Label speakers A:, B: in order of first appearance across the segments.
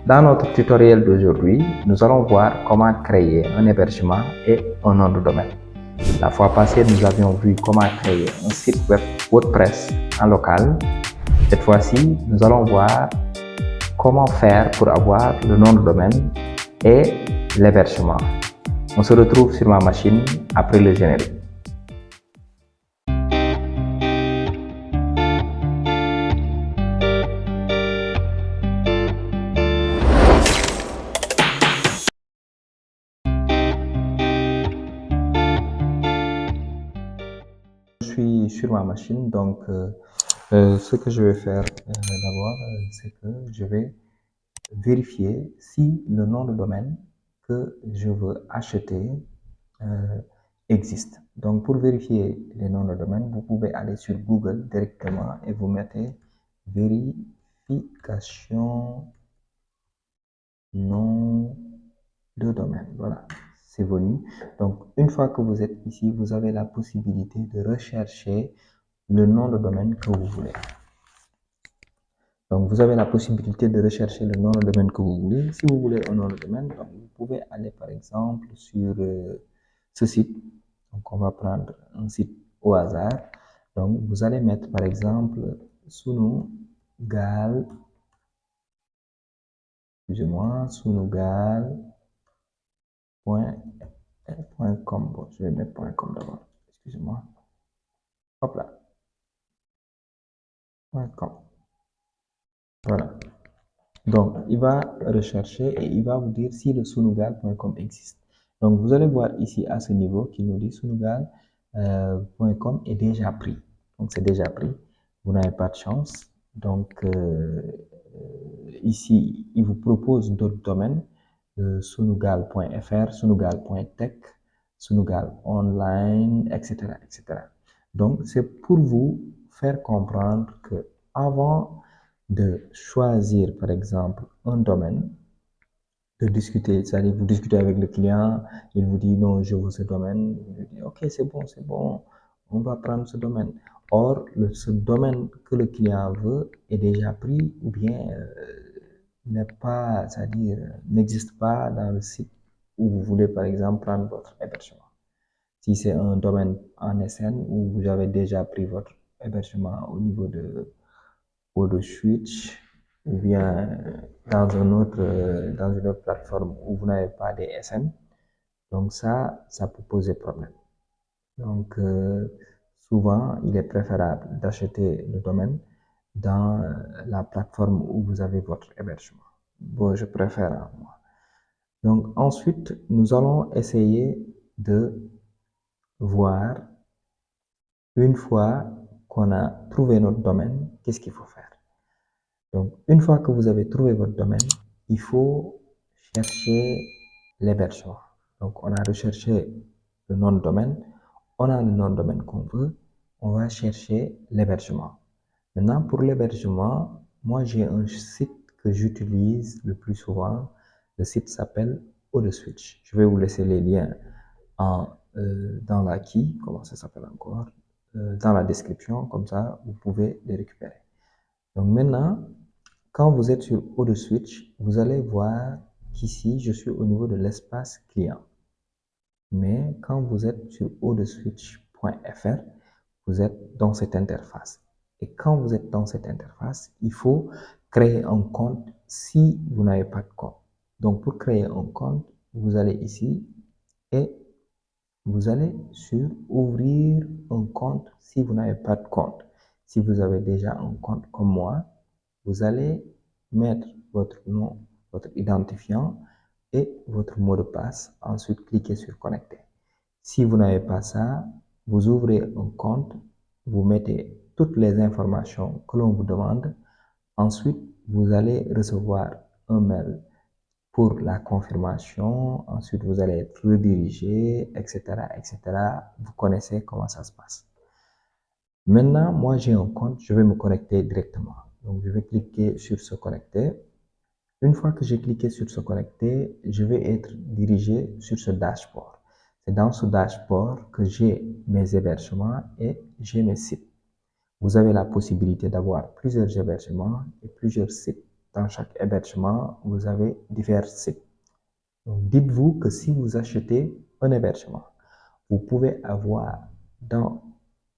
A: Dans notre tutoriel d'aujourd'hui, nous allons voir comment créer un hébergement et un nom de domaine. La fois passée, nous avions vu comment créer un site web WordPress en local. Cette fois-ci, nous allons voir comment faire pour avoir le nom de domaine et l'hébergement. On se retrouve sur ma machine après le générique. Je suis sur ma machine, donc ce que je vais faire d'abord, c'est que je vais vérifier si le nom de domaine que je veux acheter existe. Donc pour vérifier les noms de domaine, vous pouvez aller sur Google directement et vous mettez vérification nom de domaine. Voilà, c'est venu. Donc une fois que vous êtes ici, vous avez la possibilité de rechercher le nom de domaine que vous voulez. Donc, vous avez la possibilité de rechercher le nom de domaine que vous voulez. Si vous voulez un nom de domaine, donc vous pouvez aller par exemple sur ce site. Donc, on va prendre un site au hasard. Donc, vous allez mettre par exemple sunugal, excusez-moi, sunugal.com. Bon, je vais mettre .com d'abord. Excusez-moi. Hop là. .com. Voilà. Donc, il va rechercher et il va vous dire si le sunugal.com existe. Donc, vous allez voir ici à ce niveau qu'il nous dit sunugal.com est déjà pris. Donc, c'est déjà pris. Vous n'avez pas de chance. Donc, ici, il vous propose d'autres domaines. Sunugal.fr, sunugal.tech, sunugal online, etc., etc. Donc, c'est pour vous faire comprendre que avant de choisir, par exemple, un domaine, de discuter, c'est-à-dire vous discutez avec le client, il vous dit non, je veux ce domaine, vous dites ok, c'est bon, on va prendre ce domaine. Or, ce domaine que le client veut est déjà pris ou bien n'est pas, c'est-à-dire n'existe pas dans le site où vous voulez, par exemple, prendre votre hébergement. Si c'est un domaine en SN où vous avez déjà pris votre hébergement au niveau de Switch ou bien dans une autre plateforme où vous n'avez pas des SN, donc ça peut poser problème. Donc souvent, il est préférable d'acheter le domaine dans la plateforme où vous avez votre hébergement. Bon, je préfère moi. Donc ensuite, nous allons essayer de voir, une fois qu'on a trouvé notre domaine, qu'est-ce qu'il faut faire. Donc, une fois que vous avez trouvé votre domaine, il faut chercher l'hébergement. Donc, on a recherché le nom de domaine, on a le nom de domaine qu'on veut, on va chercher l'hébergement. Maintenant, pour l'hébergement, moi j'ai un site que j'utilise le plus souvent. Le site s'appelle OdeSwitch. Je vais vous laisser les liens dans la key, comment ça s'appelle encore, dans la description, comme ça vous pouvez les récupérer. Donc maintenant, quand vous êtes sur OdeSwitch, vous allez voir qu'ici, je suis au niveau de l'espace client. Mais quand vous êtes sur odeswitch.fr, vous êtes dans cette interface. Et quand vous êtes dans cette interface, il faut créer un compte si vous n'avez pas de compte. Donc pour créer un compte, vous allez ici et vous allez sur ouvrir un compte si vous n'avez pas de compte. Si vous avez déjà un compte comme moi, vous allez mettre votre nom, votre identifiant et votre mot de passe. Ensuite, cliquez sur connecter. Si vous n'avez pas ça, vous ouvrez un compte, vous mettez toutes les informations que l'on vous demande. Ensuite, vous allez recevoir un mail pour la confirmation. Ensuite, vous allez être redirigé, etc., etc. Vous connaissez comment ça se passe. Maintenant, moi, j'ai un compte, je vais me connecter directement. Donc, je vais cliquer sur se connecter. Une fois que j'ai cliqué sur se connecter, je vais être dirigé sur ce dashboard. C'est dans ce dashboard que j'ai mes hébergements et j'ai mes sites. Vous avez la possibilité d'avoir plusieurs hébergements et plusieurs sites dans chaque hébergement, vous avez divers sites. Donc, dites-vous que si vous achetez un hébergement, vous pouvez avoir dans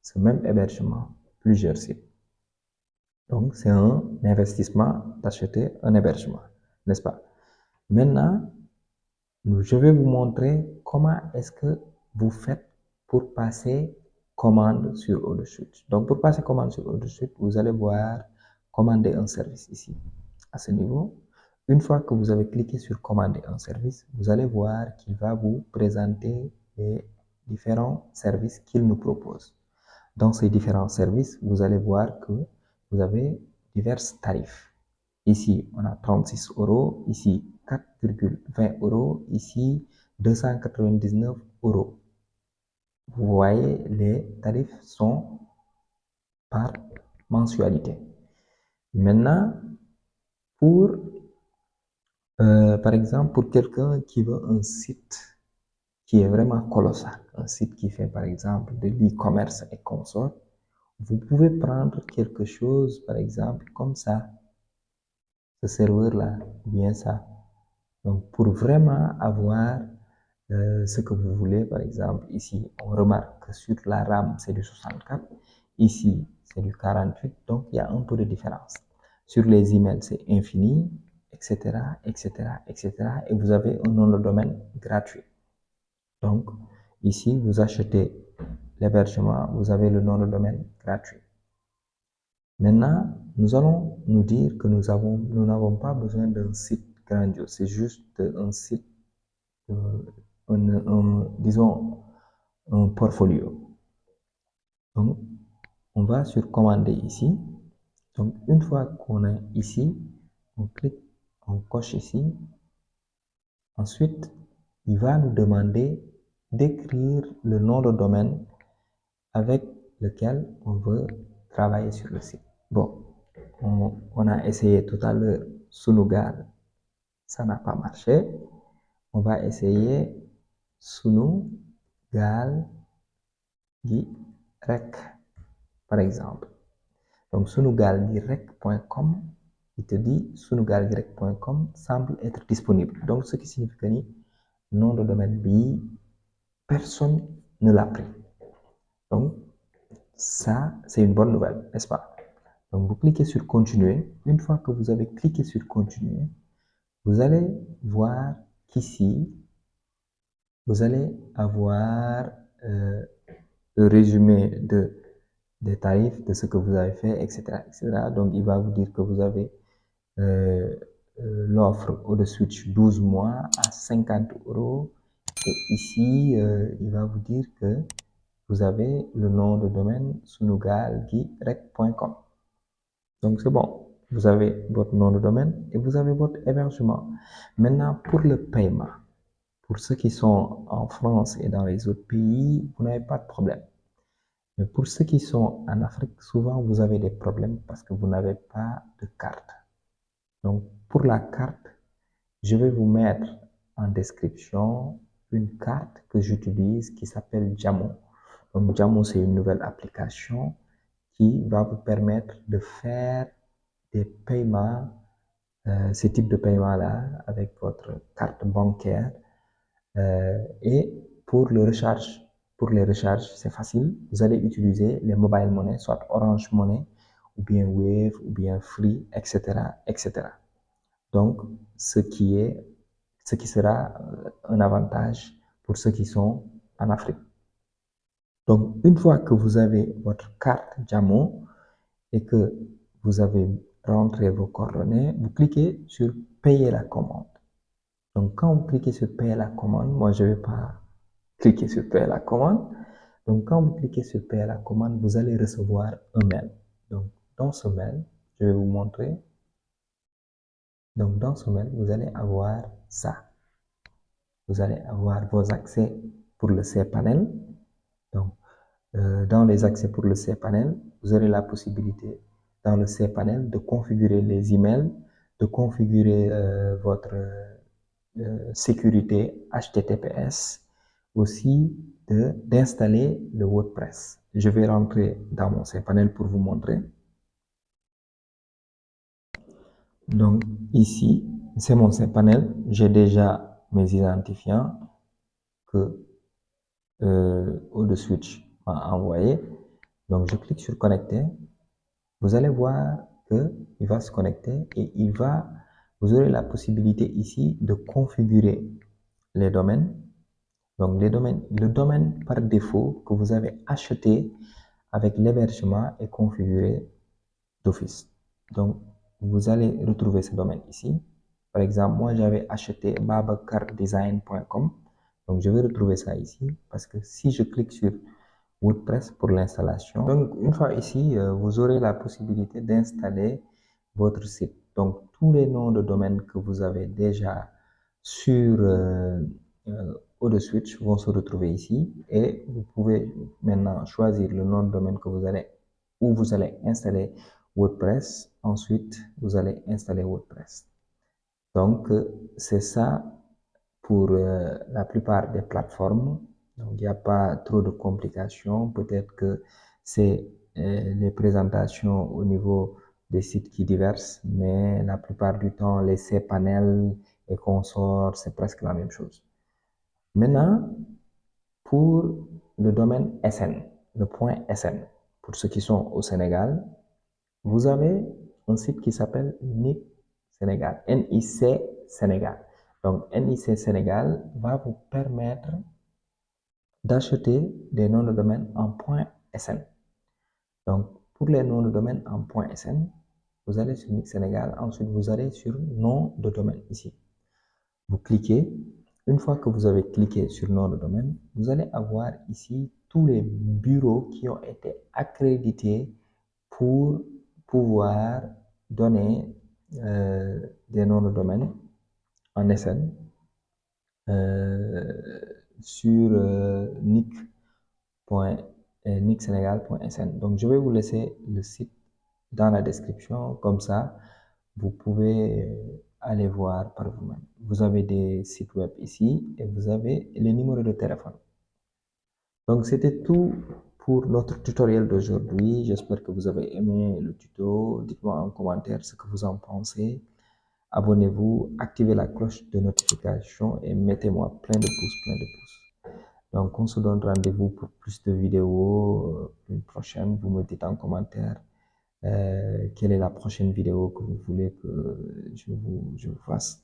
A: ce même hébergement plusieurs sites. Donc, c'est un investissement d'acheter un hébergement, n'est-ce pas? Maintenant, je vais vous montrer comment est-ce que vous faites pour passer commande sur OrderSuite. Donc, pour passer commande sur OrderSuite, vous allez voir commander un service ici, à ce niveau. Une fois que vous avez cliqué sur commander un service, vous allez voir qu'il va vous présenter les différents services qu'il nous propose. Dans ces différents services, vous allez voir que vous avez divers tarifs. Ici, on a 36 €, ici 4,20 €, ici 299 €. Vous voyez, les tarifs sont par mensualité. Maintenant, par exemple, pour quelqu'un qui veut un site qui est vraiment colossal, un site qui fait par exemple de l'e-commerce et consorts, vous pouvez prendre quelque chose, par exemple, comme ça, ce serveur-là, bien ça. Donc, pour vraiment avoir ce que vous voulez, par exemple, ici, on remarque que sur la RAM, c'est du 64, ici, c'est du 48, donc il y a un peu de différence. Sur les emails, c'est infini, etc., etc., etc., et vous avez un nom de domaine gratuit. Donc, ici, vous achetez l'hébergement, vous avez le nom de domaine gratuit. Maintenant, nous allons nous dire que nous n'avons pas besoin d'un site grandiose, c'est juste un site, disons, un portfolio. Donc, on va sur commander ici. Donc, une fois qu'on est ici, on clique, on coche ici. Ensuite, il va nous demander d'écrire le nom de domaine avec lequel on veut travailler sur le site. Bon, on a essayé tout à l'heure Sunugal, ça n'a pas marché. On va essayer Sunugal Rec, par exemple. Donc, sunugaldirect.com, il te dit sunugaldirect.com semble être disponible. Donc, ce qui signifie que nom de domaine B, personne ne l'a pris. Donc, ça, c'est une bonne nouvelle, n'est-ce pas? Donc, vous cliquez sur continuer. Une fois que vous avez cliqué sur continuer, vous allez voir qu'ici, vous allez avoir le résumé des tarifs, de ce que vous avez fait, etc., etc. Donc, il va vous dire que vous avez l'offre OrderSwitch 12 mois à 50 €. Et ici, il va vous dire que vous avez le nom de domaine sunugaldirect.com. Donc, c'est bon. Vous avez votre nom de domaine et vous avez votre hébergement. Maintenant, pour le paiement, pour ceux qui sont en France et dans les autres pays, vous n'avez pas de problème. Mais pour ceux qui sont en Afrique, souvent vous avez des problèmes parce que vous n'avez pas de carte. Donc, pour la carte, je vais vous mettre en description une carte que j'utilise qui s'appelle Jamo. Donc, Jamo, c'est une nouvelle application qui va vous permettre de faire des paiements, ce type de paiement-là, avec votre carte bancaire. Et pour les recharges, c'est facile. Vous allez utiliser les mobile money, soit Orange Money, ou bien Wave, ou bien Free, etc., etc. Donc, ce qui sera un avantage pour ceux qui sont en Afrique. Donc, une fois que vous avez votre carte Jamo et que vous avez rentré vos coordonnées, vous cliquez sur payer la commande. Donc, quand vous cliquez sur payer la commande, moi, je ne vais pas cliquer sur payer la commande. Donc, quand vous cliquez sur payer la commande, vous allez recevoir un mail. Donc, dans ce mail, je vais vous montrer. Donc, dans ce mail, vous allez avoir ça. Vous allez avoir vos accès pour le cPanel. Donc, dans les accès pour le cPanel, vous aurez la possibilité dans le cPanel de configurer les emails, de configurer votre sécurité HTTPS, aussi d'installer le WordPress. Je vais rentrer dans mon cPanel pour vous montrer. Donc ici, c'est mon panel. J'ai déjà mes identifiants que Switch m'a envoyé. Donc je clique sur connecter. Vous allez voir qu'il va se connecter et vous aurez la possibilité ici de configurer les domaines. Donc le domaine par défaut que vous avez acheté avec l'hébergement est configuré d'office. Donc vous allez retrouver ce domaine ici. Par exemple, moi j'avais acheté babacardesign.com. Donc je vais retrouver ça ici parce que si je clique sur WordPress pour l'installation. Donc, une fois ici, vous aurez la possibilité d'installer votre site. Donc, tous les noms de domaine que vous avez déjà sur OdeSwitch vont se retrouver ici et vous pouvez maintenant choisir le nom de domaine où vous allez installer WordPress. Ensuite, vous allez installer WordPress. Donc, c'est ça pour la plupart des plateformes. Donc, il n'y a pas trop de complications. Peut-être que c'est les présentations au niveau des sites qui diversent, mais la plupart du temps, les cPanel et consorts, c'est presque la même chose. Maintenant, pour le domaine SN, le point SN, pour ceux qui sont au Sénégal, vous avez un site qui s'appelle NIC Sénégal, NIC Sénégal. Donc, NIC Sénégal va vous permettre d'acheter des noms de domaine en .sn. Donc, pour les noms de domaine en .sn, vous allez sur NIC Sénégal, ensuite vous allez sur nom de domaine ici. Vous cliquez. Une fois que vous avez cliqué sur nom de domaine, vous allez avoir ici tous les bureaux qui ont été accrédités pour pouvoir donner des noms de domaine en SN sur nicsenegal.sn. Donc, je vais vous laisser le site dans la description. Comme ça, vous pouvez aller voir par vous-même. Vous avez des sites web ici et vous avez les numéros de téléphone. Donc, c'était tout pour notre tutoriel d'aujourd'hui. J'espère que vous avez aimé le tuto. Dites-moi en commentaire ce que vous en pensez. Abonnez-vous, activez la cloche de notification et mettez-moi plein de pouces, plein de pouces. Donc, on se donne rendez-vous pour plus de vidéos une prochaine. Vous me dites en commentaire quelle est la prochaine vidéo que vous voulez que je vous fasse.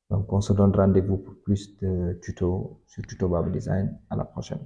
A: Donc, on se donne rendez-vous pour plus de tutos sur Tuto Baba Design. À la prochaine.